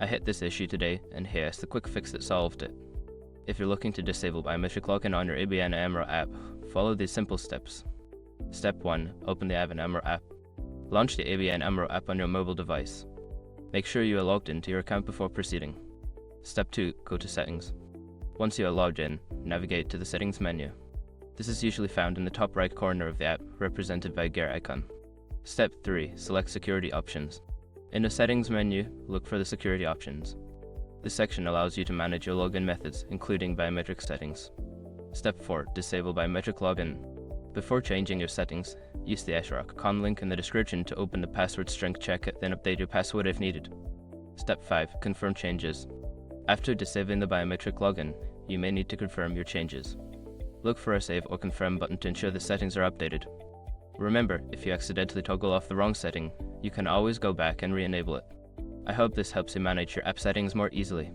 I hit this issue today, and here's the quick fix that solved it. If you're looking to disable biometric login on your ABN AMRO app, follow these simple steps. Step 1. Open the ABN AMRO app. Launch the ABN AMRO app on your mobile device. Make sure you are logged into your account before proceeding. Step 2. Go to Settings. Once you are logged in, navigate to the Settings menu. This is usually found in the top right corner of the app, represented by a gear icon. Step 3. Select Security Options. In the Settings menu, look for the Security Options. This section allows you to manage your login methods, including biometric settings. Step 4. Disable biometric login. Before changing your settings, use the *con link in the description to open the password strength check, then update your password if needed. Step 5. Confirm changes. After disabling the biometric login, you may need to confirm your changes. Look for a Save or Confirm button to ensure the settings are updated. Remember, if you accidentally toggle off the wrong setting, you can always go back and re-enable it. I hope this helps you manage your app settings more easily.